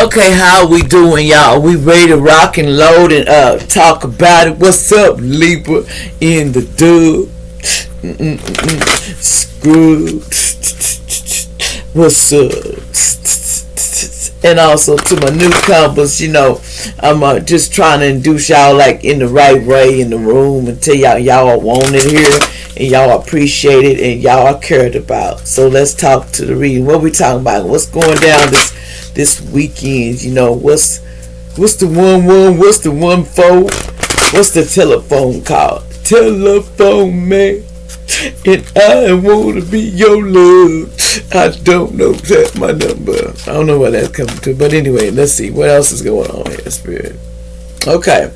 Okay, how we doing, y'all? We ready to rock and load and talk about it. What's up, Libra in the dub? Screw. What's up? And also to my newcomers, I'm just trying to induce y'all like in the right way in the room and tell y'all want it here and y'all appreciate it and y'all are cared about. So let's talk to the reading. What we talking about? What's going down this weekend? What's the 1-1? What's the 1-4? What's the telephone called? Telephone man. And I want to be your love. I don't know that's my number. I don't know what that's coming to. But anyway, let's see. What else is going on here, Spirit? Okay.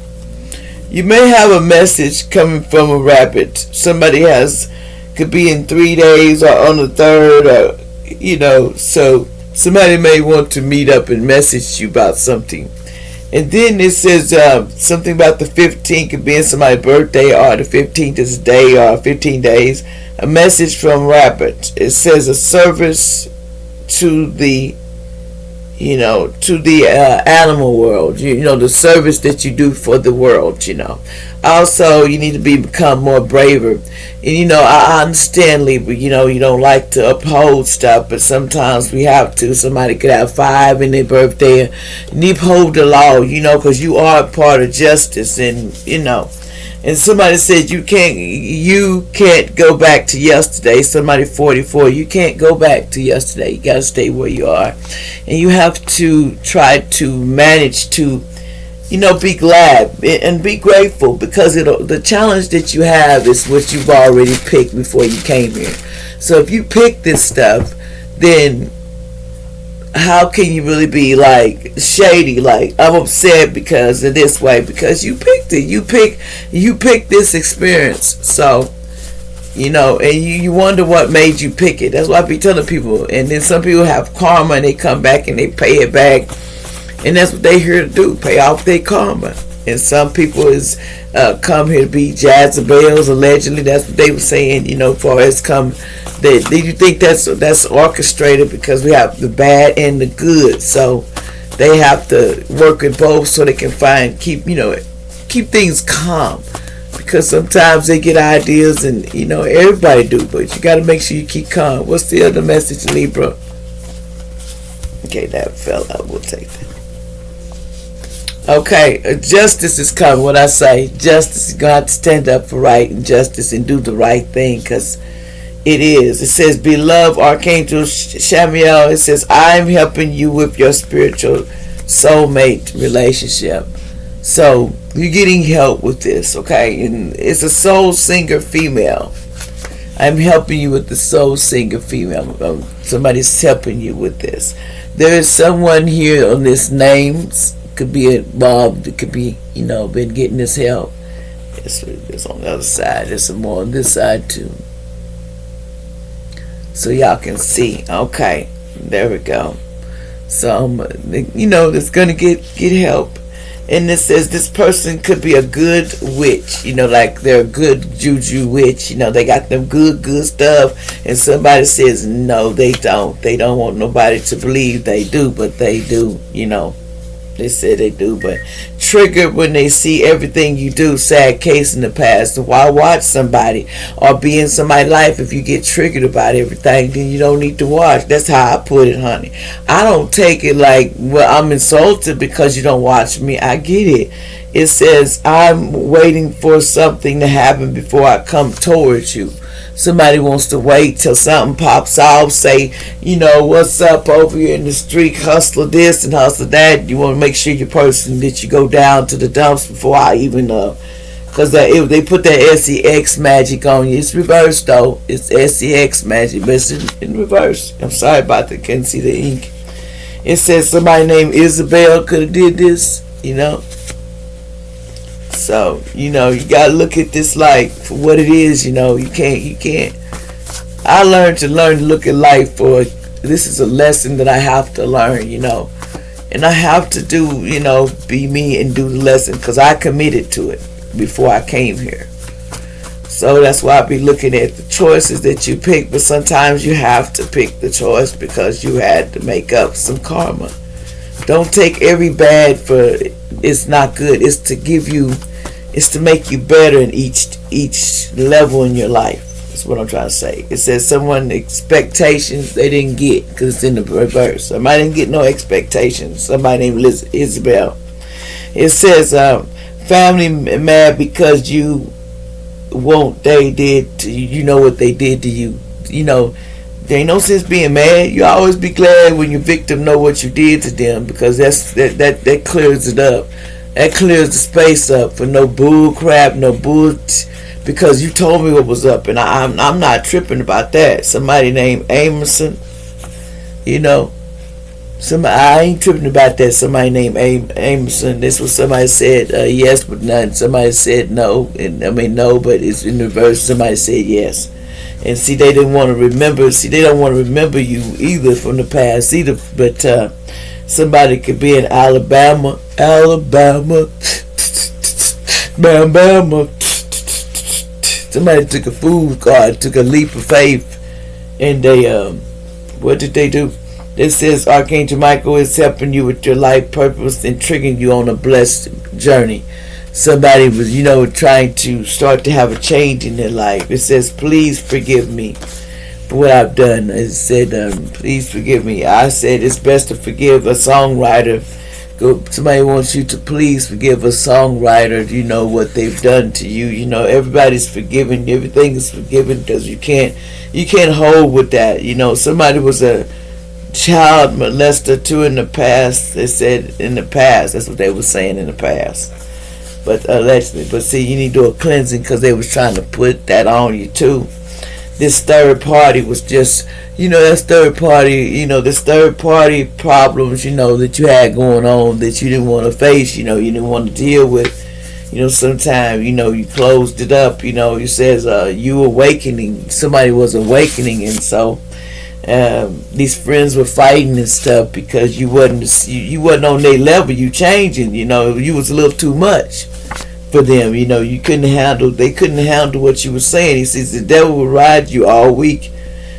You may have a message coming from a rabbit. Somebody could be in 3 days or on the 3rd or, so somebody may want to meet up and message you about something. And then it says something about the 15th could be in somebody's birthday or the 15th is a day or 15 days. A message from Rabbit. It says a service to the, animal world. The service that you do for the world, Also, you need to become more braver. And, I understand, Libra, you don't like to uphold stuff, but sometimes we have to. Somebody could have 5 in their birthday. You need to uphold the law, because you are a part of justice. And, and somebody said you can't go back to yesterday. Somebody 44, you can't go back to yesterday. You got to stay where you are. And you have to try to manage to be glad and be grateful because the challenge that you have is what you've already picked before you came here. So if you pick this stuff, then how can you really be like shady? Like I'm upset because of this way because you picked it. You picked this experience. So and you wonder what made you pick it. That's why I be telling people. And then some people have karma and they come back and they pay it back. And that's what they here to do, pay off their karma. And some people come here to be Jezebels, allegedly. That's what they were saying, far as come. You think that's orchestrated because we have the bad and the good. So they have to work with both so they can keep things calm. Because sometimes they get ideas and, everybody do. But you got to make sure you keep calm. What's the other message, Libra? Okay, that fell out. We'll take that. Okay, justice is coming. What I say, justice is going to stand up for right and justice and do the right thing because it is. It says, beloved Archangel Shamiel, it says, I'm helping you with your spiritual soulmate relationship. So you're getting help with this, okay? And it's a soul singer female. I'm helping you with the soul singer female. Somebody's helping you with this. There is someone here on this names. Could be involved. It could be, been getting this help. It's on the other side. There's some more on this side too. So y'all can see. Okay, there we go. So that's gonna get help. And it says this person could be a good witch. Like they're a good juju witch. They got them good stuff. And somebody says no, they don't. They don't want nobody to believe they do, but they do. They said they do, but triggered when they see everything you do. Sad case in the past. So why watch somebody or be in somebody's life if you get triggered about everything? Then you don't need to watch. That's how I put it, honey. I don't take it like, well, I'm insulted because you don't watch me. I get it. It says I'm waiting for something to happen before I come towards you. Somebody wants to wait till something pops off, say, what's up over here in the street, hustler this and hustler that. You want to make sure your person that you go down to the dumps before I even, because they put that SEX magic on you. It's reversed though. It's SEX magic, but it's in reverse. I'm sorry about that. Can't see the ink. It says somebody named Isabel could have did this, So, you gotta look at this like for what it is, you can't. I learned to look at life for, this is a lesson that I have to learn, and I have to do, be me and do the lesson because I committed to it before I came here. So that's why I be looking at the choices that you pick, but sometimes you have to pick the choice because you had to make up some karma. Don't take every bad for it's not good. It's to give you, it's to make you better in each level in your life. That's what I'm trying to say. It says someone expectations they didn't get because it's in the reverse. Somebody didn't get no expectations. Somebody named Isabel. It says family mad because you won't. They did to you. You know what they did to you. You know. There ain't no sense being mad. You always be glad when your victim know what you did to them, because that clears it up. That clears the space up for no bull crap, no bull. Because you told me what was up, and I'm not tripping about that. Somebody named Amerson, you know. I ain't tripping about that. Somebody named Amerson. This was somebody said yes, but nothing. Somebody said no, and I mean no, but it's in reverse. Somebody said yes. And see, they didn't want to remember. See, they don't want to remember you either from the past either. But somebody could be in Alabama, Alabama. Somebody took a food card, took a leap of faith, and they what did they do? It says Archangel Michael is helping you with your life purpose and triggering you on a blessed journey. Somebody was, trying to start to have a change in their life. It says, please forgive me for what I've done. It said, please forgive me. I said it's best to forgive a songwriter. Somebody wants you to please forgive a songwriter, what they've done to you. Everybody's forgiven. Everything is forgiven, because you can't hold with that. Somebody was a child molester too in the past. They said in the past. That's what they were saying in the past. But allegedly. But see, you need to do a cleansing, because they was trying to put that on you too. This third party was just, this third party problems, that you had going on that you didn't want to face, you didn't want to deal with. Sometimes, you closed it up, it says you awakening, somebody was awakening, and so these friends were fighting and stuff because you wasn't on their level. You changing, you was a little too much for them. They couldn't handle what you were saying. He says the devil will ride you all week,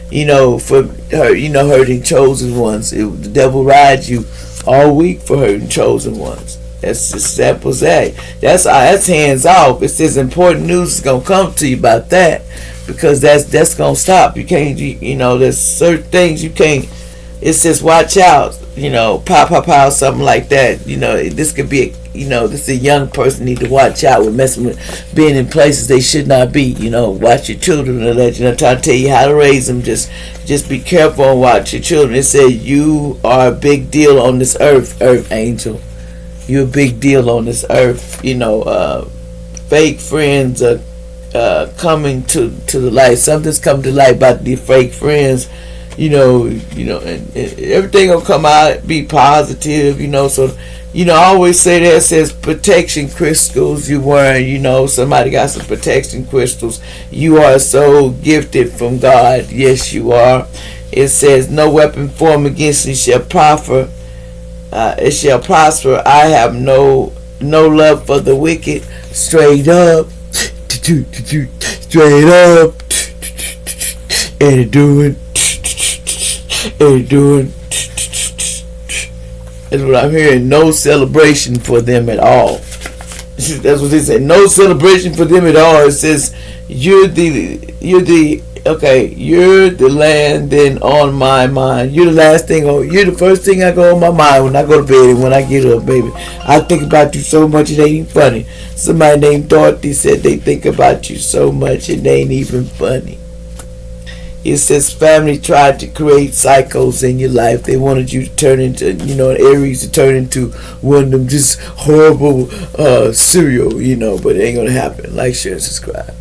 for hurting chosen ones. The devil rides you all week for hurting chosen ones. That's as simple as that. That's hands off. It says important news is gonna come to you about that, because that's gonna stop. You can't, there's certain things you can't. It says watch out, pow, something like that. This could be this is a young person need to watch out with messing with being in places they should not be. Watch your children and let I'm trying to tell you how to raise them. Just be careful and watch your children. It says you are a big deal on this earth angel. You're a big deal on this earth. Fake friends are coming to the light. Something's come to light about these fake friends. And everything gonna come out, be positive. So I always say that. It says protection crystals you wearing. Somebody got some protection crystals. You are so gifted from God. Yes, you are. It says no weapon formed against you shall prosper. It shall prosper. I have no love for the wicked. Straight up. Straight up. And doing. That's what I'm hearing. No celebration for them at all. That's what they say. No celebration for them at all. It says you're the land then on my mind. You're the first thing I go on my mind when I go to bed and when I get up, baby. I think about you so much it ain't even funny. Somebody named Dorothy said they think about you so much it ain't even funny. It says family tried to create cycles in your life. They wanted you to turn into, Aries to turn into one of them just horrible cereal, but it ain't gonna happen. Like, share, and subscribe.